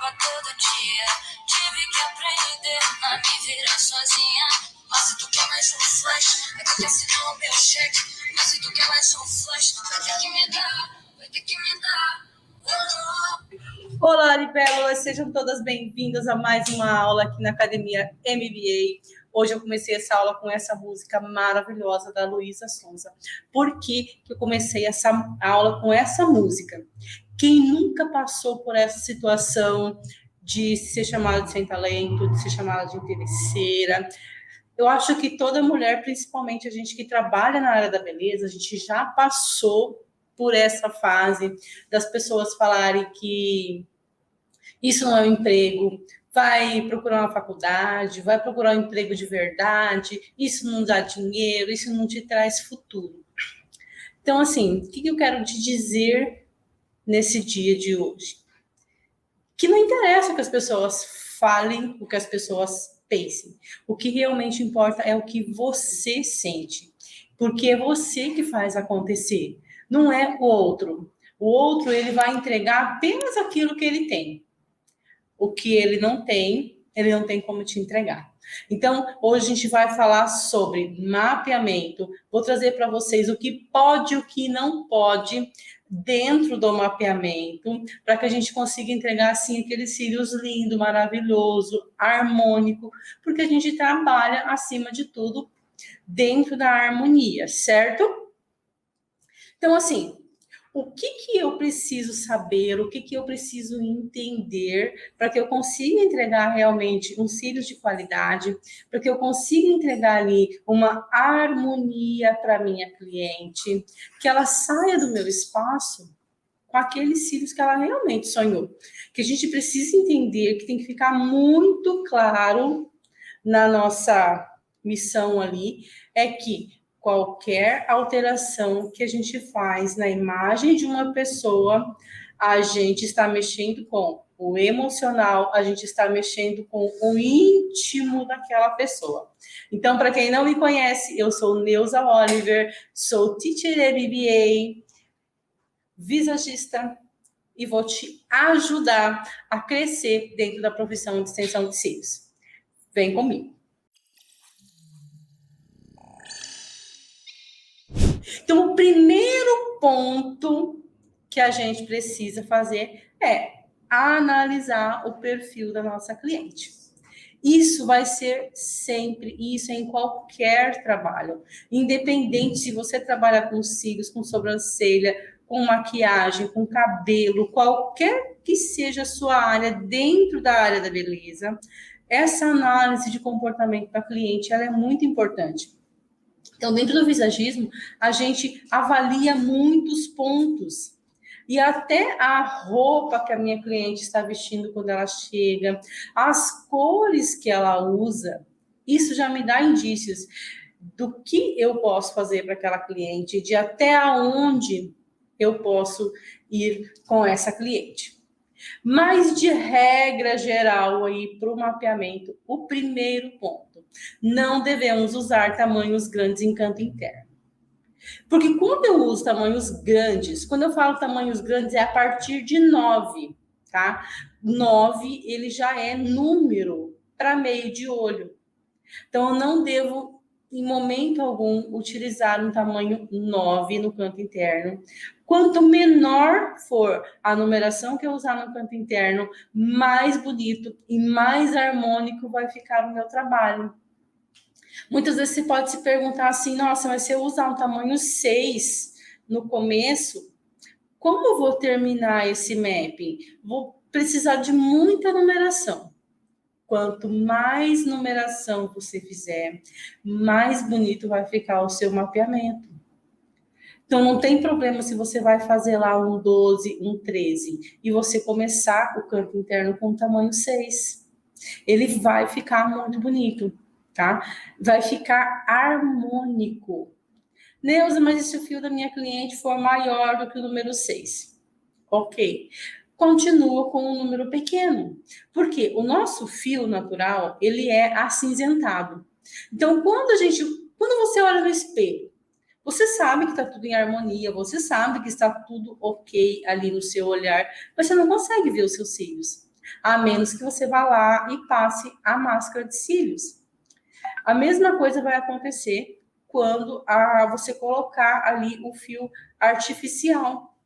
chorava todo dia. Tive que aprender a me virar sozinha. Mas se tu quer mais um flash, vai ter que assinar o meu cheque. Mas se tu quer mais um flash, vai ter que me dar, vai ter que me dar. Olá, libélulas, sejam todas bem-vindas a mais uma aula aqui na Academia MBA. Hoje eu comecei essa aula com essa música maravilhosa da Luísa Sonza. Por que eu comecei essa aula com essa música? Quem nunca passou por essa situação de ser chamada de sem talento, de ser chamada de interesseira? Eu acho que toda mulher, principalmente a gente que trabalha na área da beleza, a gente já passou por essa fase das pessoas falarem que isso não é um emprego, vai procurar uma faculdade, vai procurar um emprego de verdade, isso não dá dinheiro, isso não te traz futuro. Então, assim, o que eu quero te dizer nesse dia de hoje? Que não interessa o que as pessoas falem, o que as pessoas pensem. O que realmente importa é o que você sente, porque é você que faz acontecer, não é o outro. O outro, ele vai entregar apenas aquilo que ele tem. O que ele não tem como te entregar. Então, hoje a gente vai falar sobre mapeamento. Vou trazer para vocês o que pode e o que não pode dentro do mapeamento, para que a gente consiga entregar, assim, aqueles cílios lindo, maravilhoso, harmônico, porque a gente trabalha, acima de tudo, dentro da harmonia, certo? Então, assim, o que eu preciso saber, o que eu preciso entender para que eu consiga entregar realmente um cílios de qualidade, para que eu consiga entregar ali uma harmonia para minha cliente, que ela saia do meu espaço com aqueles cílios que ela realmente sonhou. Que a gente precisa entender que tem que ficar muito claro na nossa missão ali, é que qualquer alteração que a gente faz na imagem de uma pessoa, a gente está mexendo com o emocional, a gente está mexendo com o íntimo daquela pessoa. Então, para quem não me conhece, eu sou Neuza Oliver, sou teacher MBA, visagista, e vou te ajudar a crescer dentro da profissão de extensão de cílios. Vem comigo. Então, o primeiro ponto que a gente precisa fazer é analisar o perfil da nossa cliente. Isso vai ser sempre, isso é em qualquer trabalho. Independente se você trabalha com cílios, com sobrancelha, com maquiagem, com cabelo, qualquer que seja a sua área dentro da área da beleza, essa análise de comportamento da cliente, ela é muito importante. Então, dentro do visagismo, a gente avalia muitos pontos. E até a roupa que a minha cliente está vestindo quando ela chega, as cores que ela usa, isso já me dá indícios do que eu posso fazer para aquela cliente, de até onde eu posso ir com essa cliente. Mas, de regra geral, aí para o mapeamento, o primeiro ponto, não devemos usar tamanhos grandes em canto interno. Porque quando eu uso tamanhos grandes, quando eu falo tamanhos grandes, é a partir de 9, tá? 9, ele já é número para meio de olho. Então, eu não devo, em momento algum, utilizar um tamanho 9 no canto interno. Quanto menor for a numeração que eu usar no canto interno, mais bonito e mais harmônico vai ficar o meu trabalho. Muitas vezes você pode se perguntar assim, nossa, mas se eu usar um tamanho 6 no começo, como eu vou terminar esse mapping? Vou precisar de muita numeração. Quanto mais numeração você fizer, mais bonito vai ficar o seu mapeamento. Então, não tem problema se você vai fazer lá um 12, um 13, e você começar o canto interno com tamanho 6. Ele vai ficar muito bonito, tá? Vai ficar harmônico. Neuza, mas e se o fio da minha cliente for maior do que o número 6? Ok. Continua com um número pequeno. Porque o nosso fio natural, ele é acinzentado. Então, quando você olha no espelho, você sabe que está tudo em harmonia, você sabe que está tudo ok ali no seu olhar, mas você não consegue ver os seus cílios. a menos que você vá lá e passe a máscara de cílios. A mesma coisa vai acontecer quando você colocar ali o fio artificial.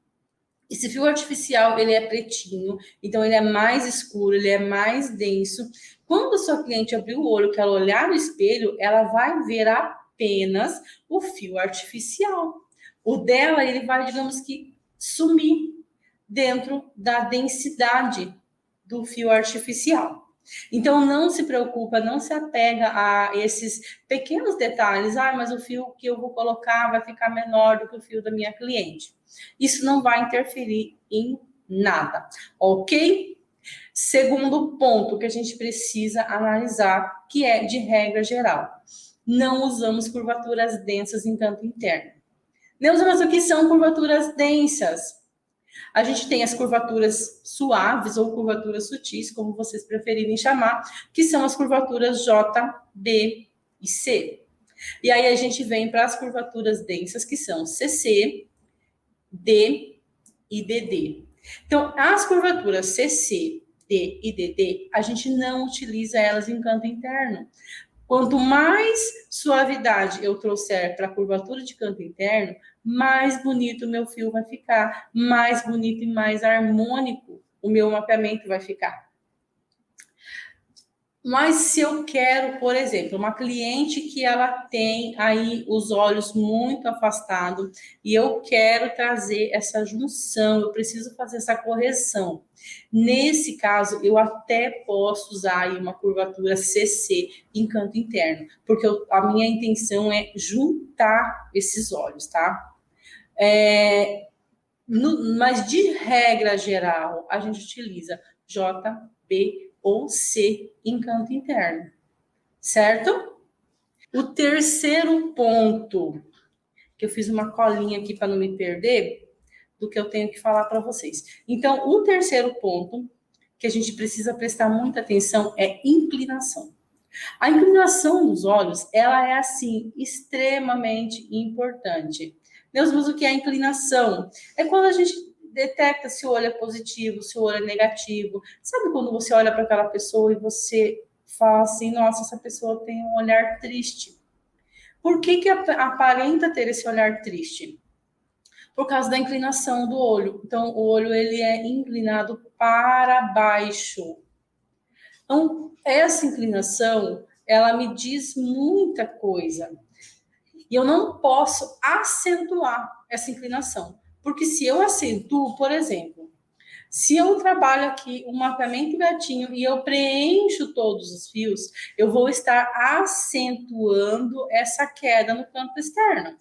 Esse fio artificial, ele é pretinho, então ele é mais escuro, ele é mais denso. Quando a sua cliente abrir o olho, que ela olhar no espelho, ela vai ver apenas o fio artificial. O dela, ele vai, digamos que, sumir dentro da densidade do fio artificial. Então, não se preocupa, não se apega a esses pequenos detalhes. Ah, mas o fio que eu vou colocar vai ficar menor do que o fio da minha cliente. Isso não vai interferir em nada, ok? Segundo ponto que a gente precisa analisar, que é de regra geral. Não usamos curvaturas densas em canto interno. Neuza, mas o que são curvaturas densas? A gente tem as curvaturas suaves ou curvaturas sutis, como vocês preferirem chamar, que são as curvaturas J, B e C. E aí a gente vem para as curvaturas densas, que são CC, D e DD. Então, as curvaturas CC, D e DD, a gente não utiliza elas em canto interno. Quanto mais suavidade eu trouxer para a curvatura de canto interno, mais bonito o meu fio vai ficar, mais bonito e mais harmônico o meu mapeamento vai ficar. Mas se eu quero, por exemplo, uma cliente que ela tem aí os olhos muito afastados e eu quero trazer essa junção, eu preciso fazer essa correção. Nesse caso, eu até posso usar aí uma curvatura CC em canto interno, porque a minha intenção é juntar esses olhos, tá? Mas de regra geral, a gente utiliza J, B ou C em canto interno, certo? O terceiro ponto, que eu fiz uma colinha aqui para não me perder do que eu tenho que falar para vocês. Então, o terceiro ponto que a gente precisa prestar muita atenção é inclinação. A inclinação dos olhos, ela é assim, extremamente importante. Deus, mas o que é inclinação? É quando a gente detecta se o olho é positivo, se o olho é negativo. Sabe quando você olha para aquela pessoa e você fala assim, nossa, essa pessoa tem um olhar triste. Por que aparenta ter esse olhar triste? Por causa da inclinação do olho. Então, o olho ele é inclinado para baixo. Então, essa inclinação, ela me diz muita coisa. E eu não posso acentuar essa inclinação. Porque se eu acentuo, por exemplo, se eu trabalho aqui um mapeamento gatinho e eu preencho todos os fios, eu vou estar acentuando essa queda no campo externo.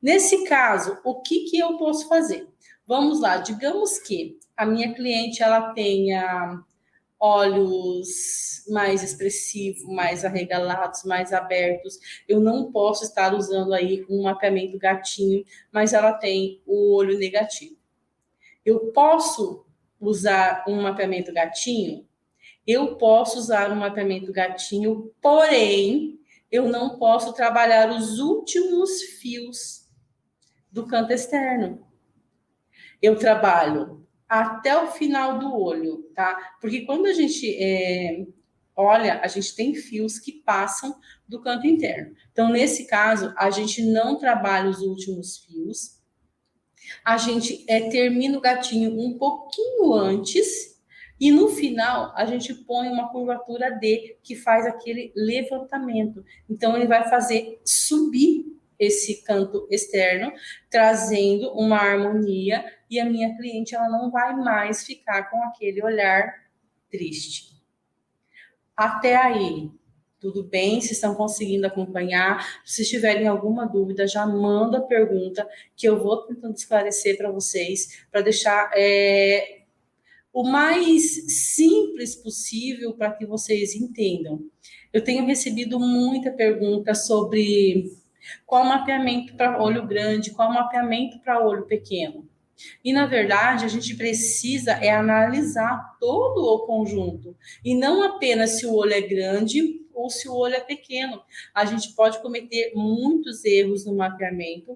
Nesse caso, o que eu posso fazer? Vamos lá, digamos que a minha cliente ela tenha olhos mais expressivos, mais arregalados, mais abertos. Eu não posso estar usando aí um mapeamento gatinho, mas ela tem o olho negativo. Eu posso usar um mapeamento gatinho? Eu posso usar um mapeamento gatinho, porém, eu não posso trabalhar os últimos fios do canto externo. Eu trabalho até o final do olho, tá? Porque quando a gente olha, a gente tem fios que passam do canto interno. Então, nesse caso, a gente não trabalha os últimos fios, a gente termina o gatinho um pouquinho antes e no final a gente põe uma curvatura D que faz aquele levantamento. Então, ele vai fazer subir esse canto externo, trazendo uma harmonia e a minha cliente ela não vai mais ficar com aquele olhar triste. Até aí, tudo bem? Se estão conseguindo acompanhar? Se tiverem alguma dúvida, já manda a pergunta que eu vou tentando esclarecer para vocês, para deixar o mais simples possível para que vocês entendam. Eu tenho recebido muita pergunta sobre qual mapeamento para olho grande, qual mapeamento para olho pequeno. E, na verdade, a gente precisa analisar todo o conjunto. E não apenas se o olho é grande ou se o olho é pequeno. A gente pode cometer muitos erros no mapeamento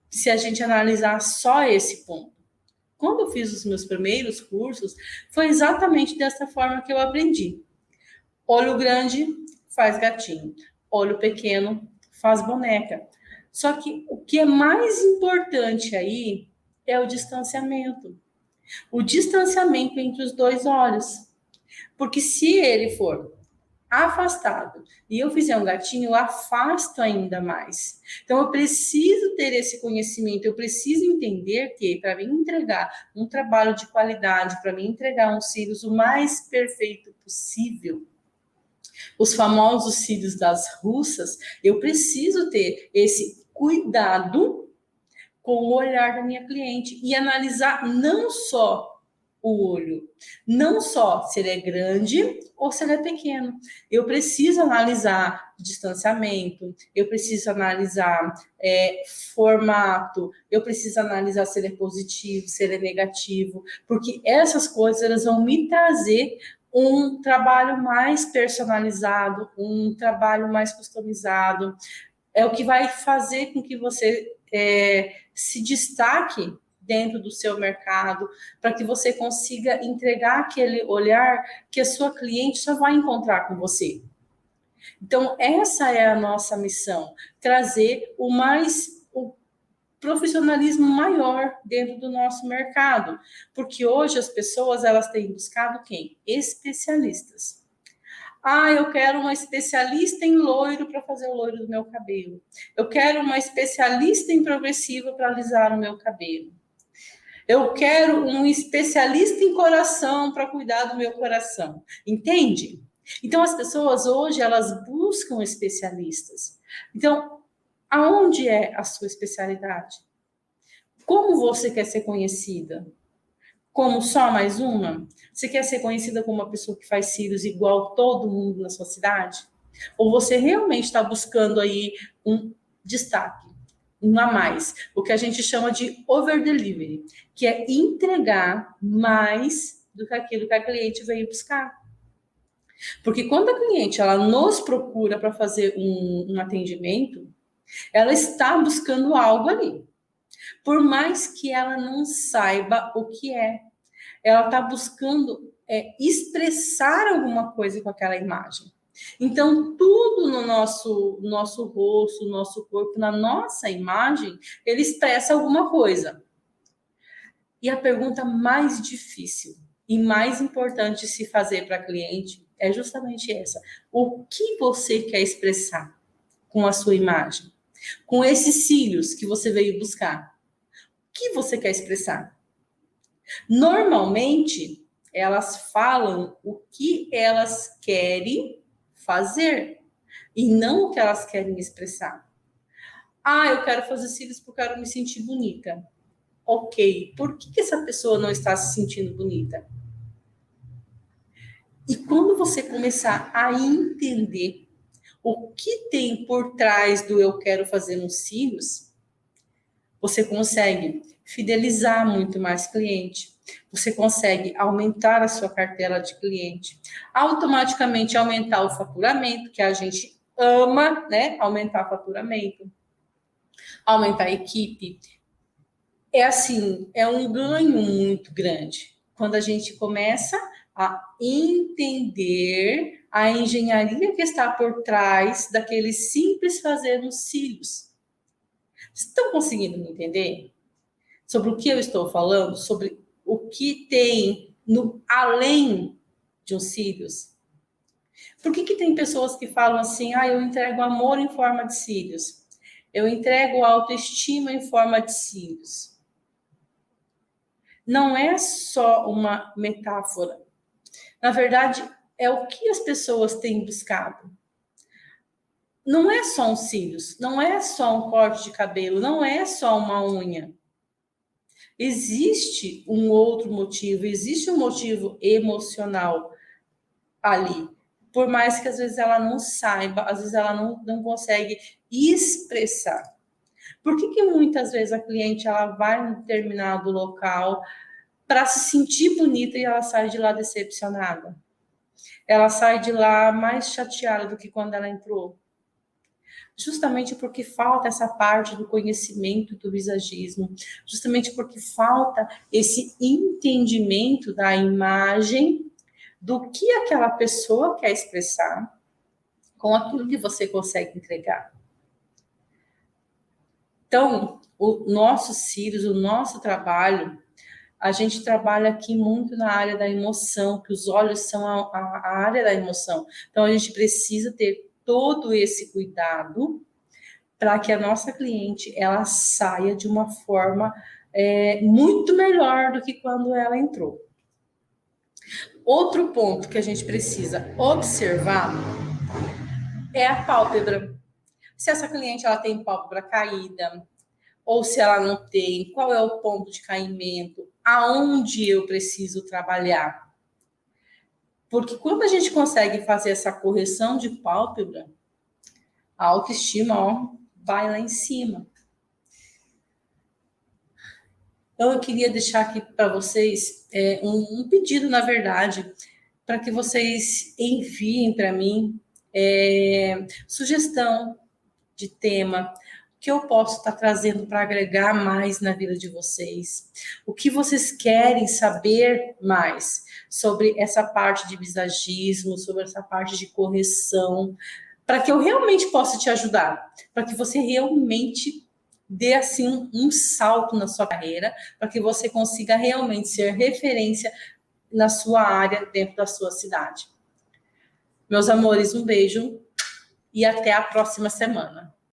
se a gente analisar só esse ponto. quando eu fiz os meus primeiros cursos, foi exatamente dessa forma que eu aprendi. Olho grande faz gatinho, olho pequeno faz boneca. Só que o que é mais importante aí é o distanciamento. O distanciamento entre os dois olhos. Porque se ele for afastado e eu fizer um gatinho, eu afasto ainda mais. Então, eu preciso ter esse conhecimento, eu preciso entender que para mim entregar um trabalho de qualidade, para mim entregar uns cílios o mais perfeito possível, os famosos cílios das russas, eu preciso ter esse cuidado com o olhar da minha cliente e analisar não só o olho, não só se ele é grande ou se ele é pequeno. Eu preciso analisar distanciamento, eu preciso analisar formato, eu preciso analisar se ele é positivo, se ele é negativo, porque essas coisas elas vão me trazer um trabalho mais personalizado, um trabalho mais customizado, é o que vai fazer com que você se destaque dentro do seu mercado, para que você consiga entregar aquele olhar que a sua cliente só vai encontrar com você. Então, essa é a nossa missão, trazer o profissionalismo maior dentro do nosso mercado, porque hoje as pessoas elas têm buscado quem? Especialistas. Eu quero uma especialista em loiro para fazer o loiro do meu cabelo. Eu quero uma especialista em progressiva para alisar o meu cabelo. Eu quero um especialista em coração para cuidar do meu coração. Entende? Então, as pessoas hoje, elas buscam especialistas. Então, aonde é a sua especialidade? Como você quer ser conhecida? Como só mais uma? Você quer ser conhecida como uma pessoa que faz cílios igual todo mundo na sua cidade? Ou você realmente está buscando aí um destaque, um a mais, o que a gente chama de over delivery, que é entregar mais do que aquilo que a cliente veio buscar. Porque quando a cliente ela nos procura para fazer um atendimento, ela está buscando algo ali. Por mais que ela não saiba o que é, ela está buscando expressar alguma coisa com aquela imagem. Então, tudo no nosso rosto, no nosso corpo, na nossa imagem, ele expressa alguma coisa. E a pergunta mais difícil e mais importante de se fazer para a cliente é justamente essa. O que você quer expressar com a sua imagem? Com esses cílios que você veio buscar? O que você quer expressar? Normalmente, elas falam o que elas querem fazer e não o que elas querem expressar. Eu quero fazer cílios porque eu quero me sentir bonita. Ok, por que essa pessoa não está se sentindo bonita? E quando você começar a entender o que tem por trás do eu quero fazer uns cílios, você consegue fidelizar muito mais cliente. Você consegue aumentar a sua cartela de cliente, automaticamente aumentar o faturamento, que a gente ama, né? Aumentar o faturamento, aumentar a equipe. É assim, é um ganho muito grande quando a gente começa a entender a engenharia que está por trás daquele simples fazer nos cílios. Vocês estão conseguindo me entender? Sobre o que eu estou falando? Sobre o que tem no além de uns cílios? Por que tem pessoas que falam assim, eu entrego amor em forma de cílios? Eu entrego autoestima em forma de cílios. Não é só uma metáfora. Na verdade, é o que as pessoas têm buscado. Não é só um cílios, não é só um corte de cabelo, não é só uma unha. Existe um outro motivo, existe um motivo emocional ali. Por mais que às vezes ela não saiba, às vezes ela não consegue expressar. Por que muitas vezes a cliente ela vai em determinado local para se sentir bonita e ela sai de lá decepcionada? Ela sai de lá mais chateada do que quando ela entrou. Justamente porque falta essa parte do conhecimento do visagismo, justamente porque falta esse entendimento da imagem, do que aquela pessoa quer expressar com aquilo que você consegue entregar. Então, o nosso Sirius, o nosso trabalho, a gente trabalha aqui muito na área da emoção, que os olhos são a área da emoção. Então, a gente precisa ter todo esse cuidado para que a nossa cliente ela saia de uma forma muito melhor do que quando ela entrou. Outro ponto que a gente precisa observar é a pálpebra. Se essa cliente ela tem pálpebra caída, ou se ela não tem, qual é o ponto de caimento, aonde eu preciso trabalhar. Porque quando a gente consegue fazer essa correção de pálpebra, a autoestima vai lá em cima. Então, eu queria deixar aqui para vocês um pedido, na verdade, para que vocês enviem para mim sugestão de tema, que eu posso estar trazendo para agregar mais na vida de vocês. O que vocês querem saber mais sobre essa parte de visagismo, sobre essa parte de correção, para que eu realmente possa te ajudar, para que você realmente dê assim um salto na sua carreira, para que você consiga realmente ser referência na sua área, dentro da sua cidade. Meus amores, um beijo e até a próxima semana.